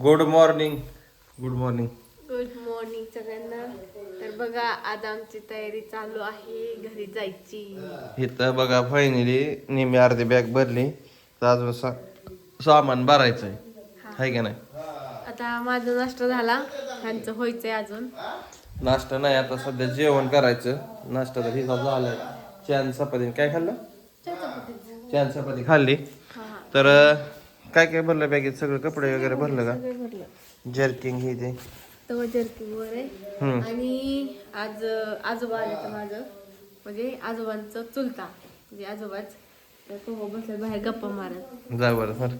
Good morning. Good morning. Good morning सगळ्यांना. तर बघा आज आमची तयारी चालू आहे घरी जायची. इथं बघा फायनली नेहमी अर्धी बॅग भरली तर अजून सामान भरायचंय आहे का नाही. आता माझा नाश्ता झाला, ह्यांचं व्हायचंय अजून. नाश्ता नाही, आता सध्या जेवण करायचं. नाश्ता तर हिसाब झालाय. चहा चपाती काय खाल्लं? चहा चपाती खाल्ली. तर काय काय भरलं बॅगेत? सगळं कपडे वगैरे भरलं का? जर्किंग हे ते तो जर्किंग वर आहे. आणि आज आजोबा आले तर माझं म्हणजे आजोबांचं चुलता म्हणजे आजोबाच तर तो बसले बाहेर गप्पा मारत. जा बरं सर.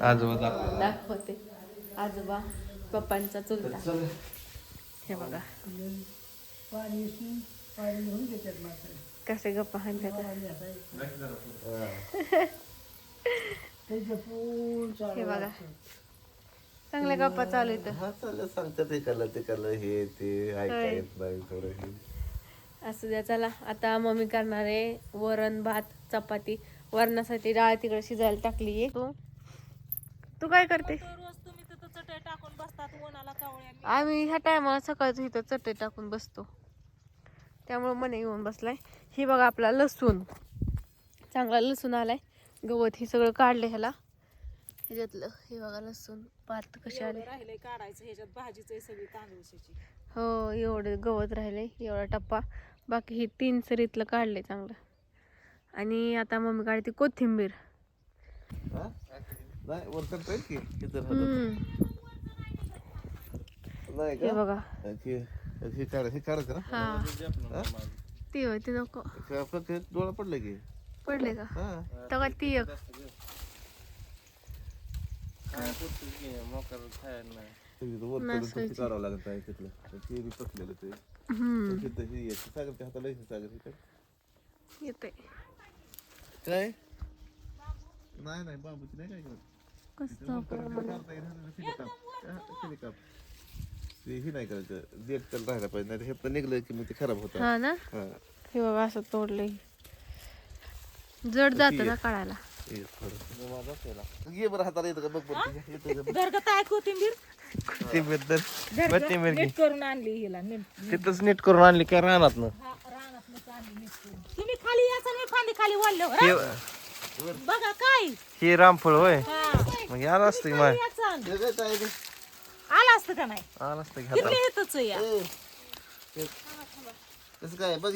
आजोबा दाखवते. आजोबा पप्पांचा चुलता हे बघा कसे गप्पा हाणतात. हे बघा चांगल्या गप्पा चालू आहेत. सांगतात ते कळलं हे ते ऐकायला असं द्या. चला आता मम्मी करणार आहे वरण भात चपाती. वरणासाठी डाळ तिकडे शिजायला टाकली आहे. तू काय करते? आम्ही ह्या टायमाला सकाळचं इथं चटई टाकून बसतो, त्यामुळे मने येऊन बसलाय. ही बघा आपला लसूण, चांगला लसूण आलाय. गवत हे सगळं काढलं ह्याला ह्याच्यातलं. हे बघा लसूण पात कशी आले काढायचं. ह्याच्यात भाजीच सगळी तांदूळची. हो एवढं गवत राहिले एवढा टप्पा. बाकी ही 3 सरीतलं काढलंय चांगलं. आणि आता मम्मी काढते कोथिंबीर. हे बघा हा ती होती नको डोळा पडले की पडले का तेव्हा ती एक करावं लागत आहे तिथलं ते बी पसलेलं ते हाताला येते काय नाही नाही बाबूची नाही काय करत. हे नाही करायचं. देठ तर राहायला पाहिजे, नाही हे तर निघलं की मग ते खराब होतं. हा ना. हे बघा असं तोडलंय. जड जात ना काढायला. ये बरं हाताला येतं का बघ. कोथिंबीर नीट करून आणली हिला. तिथंच नीट करून आणली काय रानात ना. तुम्ही खाली याचा मी फांदी खाली वाढल्यावर बघा काय हे रामफळ होय. मग आला असतं की आला असतं का नाही? आला असतं की किती येतच या कसं काय बघ.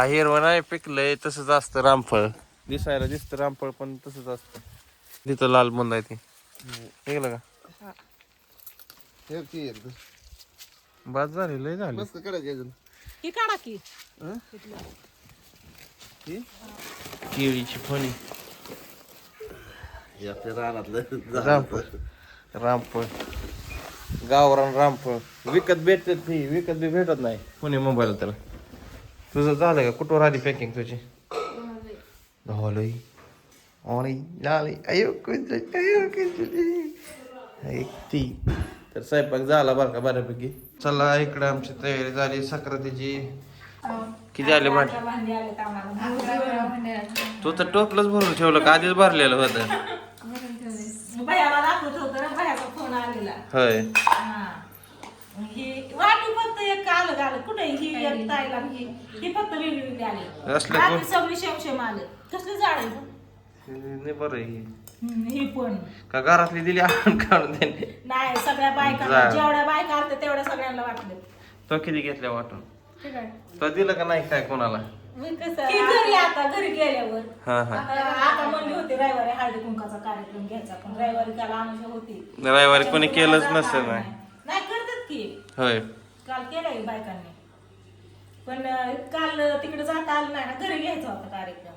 हिरवं नाही पिकलंय तसंच असतं रामफळ. दिसायला दिसतं रामफळ पण तसंच असतं. तिथं लाल बुंद आहे ती निघलं का? बाद झाली लय झाली. ही काढा की केळीची फणी रामफळ. रामफळ गावरान रामफळ विकत भेटत. विकत बी भेटत नाही पुणे मुंबईला. तर तुझं झालं का? कुठवर आली पॅकिंग तुझी? ती तर स्वयंपाक झाला बरं का बऱ्यापैकी. चला इकडे आमची तयारी झाली सक्रातीची. किती आले भांडे? तू तर टोपलंच भरून ठेवलं का आधीच भरलेलं होतं? भैयाला दाखवत होतं ना, भैयाचा फोन आलेला. होय. ही वाटी फक्त एक अलग आलं. कुठे ही एक ताईला ही फक्त वेगळी वेगळी आली. असलं बाकी सगळी शेमशेम आले. कसले जाळ आहे नाही बरं आहे. ही पण का घरातली दिली आपण काढून त्यांनी? नाही सगळ्या बायकांना जेवढ्या बायका आल्या तेवढ्या सगळ्यांना वाटले. तो किती घेतल्या वाटून? ठीक आहे. तो दिलं का नाही काय कोणाला? ही घरी आता घरी गेल्यावर हा हा आता म्हणली होती रविवारी हळदी कुंकाचा कार्यक्रम घ्यायचा, पण रविवारी त्याला अनुषा होती. रविवारी कोणी केलंच नसेल. नाही करतात की होय. काल केलंय बायकांनी, पण काल तिकडे जाता आलं नाही ना, घरी घ्यायचा होता कार्यक्रम.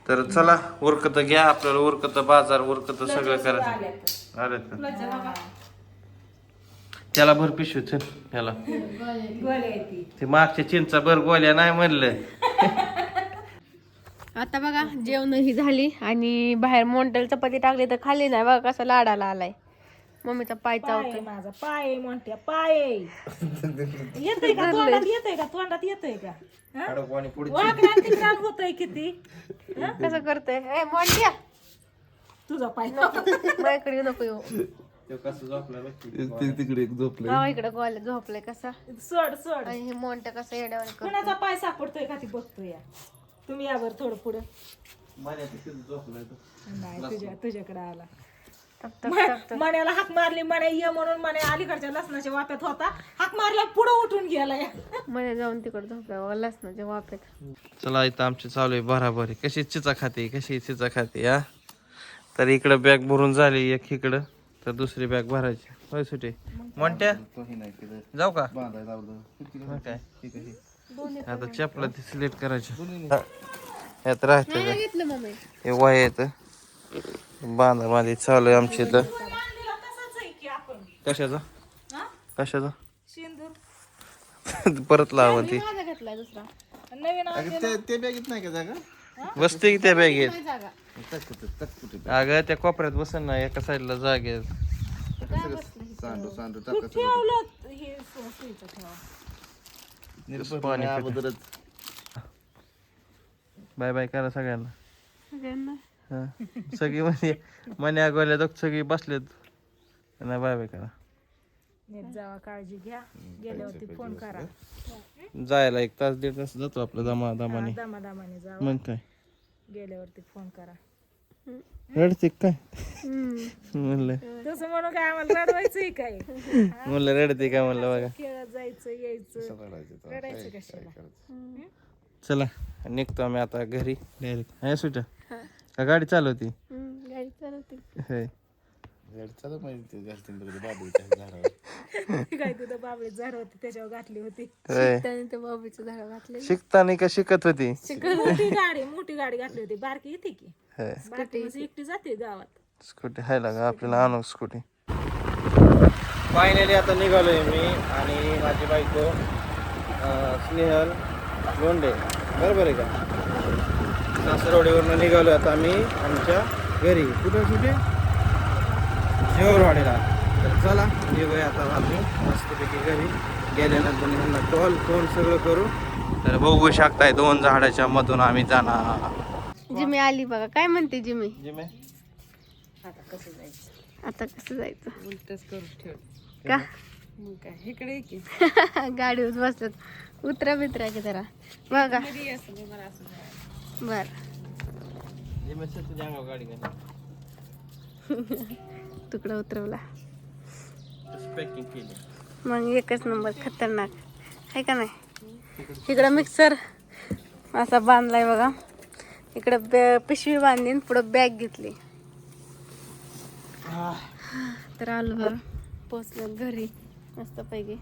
तर चला उरकत घ्या आपल्याला. उरकत बाजार उरकत सगळं करायचं. अरे त्याला भर पिशवीच ह्याला ते मागच्या चिंचा भर गोल्या नाही म्हणलं. आता बघा जेवण ही झाली आणि बाहेर मोंटल चपाती टाकली तर खाली नाही. बघा कसा लाडाला आलाय. मम्मीचा पाय पाय आहे चावतोय. माझा, पाय आहे म्हणत्या, पाय आहे. येतंय का तोंडात, येतंय का तोंडात, येतंय का? हा? अडकवानी पुढची वाकडा तिकडा होतंय किती. कसं करतोय ए मोंट्या तुझा पाय माझ्याकडे नको येऊ. तो कसं झोपला बघ तिकडे एक झोपलं हा इकडे गोल झोपलाय कसा सोड सोड. आणि हे मोंट्या कसा येड्यावर करतो. कुणाचा पाय सापडतोय का ती बघतो या. तुम्ही यावर थोडं पुढं. माझ्या तिथे झोपलाय तो. नाही तुझ्याकडे आला. टक टक टक टक. मण्याला हाक मारली, मण्या ये म्हणून, मण्या अलीकडच्या लसणाच्या वाप्यात होता, हाक मारल्या पुढं उठून गेलाय. मध्ये जाऊन तिकडे झोपलाय बघा लसणाच्या वाफ्यात. चला इथं आमची चालू आहे बराबरी. कशी चिचा खाते, कशी चिचा खाते हा. तर इकडं बॅग भरून झाली एक इकडं, तर दुसरी बॅग भरायची. होय सुटे म्हणत्या जाऊ का मग काय आता चपला ती सिलेक्ट करायची यात राहते काय घेतलं मम्मी? हे वाय येत बांधा बांधी चालू आहे आमची इथं. मांडलेला तसाच आहे की आपण. कशाचा हा? कशाचा सिंदूर परत लावून ती माझा घेतलाय दुसरा. नवीन ते बॅगेत नाही का जागा बसते की त्या बॅगेत. काय जागा? अगं त्या कोपऱ्यात बसन ना एका साईडला जागेत. काय बसलं? तू ठेवलं हे सुईचं ठेवा. पाणी बाय बाय करा सगळ्यांना. सगळ्यांना हा. सगळी मने अगवल्या दोघ सगळी बसलेत नाही बाय बाय करा. नीट जावा, काळजी घ्या, गेल्यावरती फोन करा. जायला 1 तास 1.5 तास जातो आपलं दमाने. दमादमाने जावा, मग काय गेल्यावरती फोन करा. रडते काय हम्म. म्हणलं तसं म्हणून काय आम्हाला रडवायचंय काय? म्हणलं रडते काय म्हणलं बघा. खेळत जायचं यायचं, रडायचं कशाला? चला निघतो आम्ही आता घरी डायरेक्ट. आहे सुट का गाडी चालवती गाडी चालवते. होय. काय तुझं बाबळी झाड होती त्याच्यावर घातली होती. होय. त्याने ते बाबूचं झाड घातले. शिकताना का शिकत होती मोठी गाडी घातली होती, बारकी येते की. होय. बारकी बस एकटी जाते गावात. स्कूटी हाय लागा आपल्याला आणू स्कूटी. फायनली आता निघालोय मी आणि माझी बायको स्नेहल लोंढे बरोबर आहे का सासरवाडीवरनं निघालो आता आम्ही आमच्या घरी. कुठे कुठे जेवरवाडीला. तर चला निघूया आता आम्ही मस्तपैकी घरी. गेल्यानंतर ह्यांना कॉल फोन सगळं करू. तर बघू शकताय 2 झाडाच्या मधून आम्ही जाणार. जिमी आली बघा. काय म्हणते जिमी? जिमे आता कसं जायचं? आता कसं जायचं? उलटच करून ठेव. का मग काय इकडे की गाडीवर बसतात. उतरा बितरा की जरा बघा. बर जिमे तुझ्या अंगावर गाडी घाल. तुकडा उतरवला पॅकिंग केली. मग एकच नंबर खतरनाक आहे का नाही. इकडं मिक्सर असा बांधलाय बघा. इकडं पिशवी बांधून पुढं बॅग घेतली. तर आलो बरं पोचलो घरी मस्त पैकी.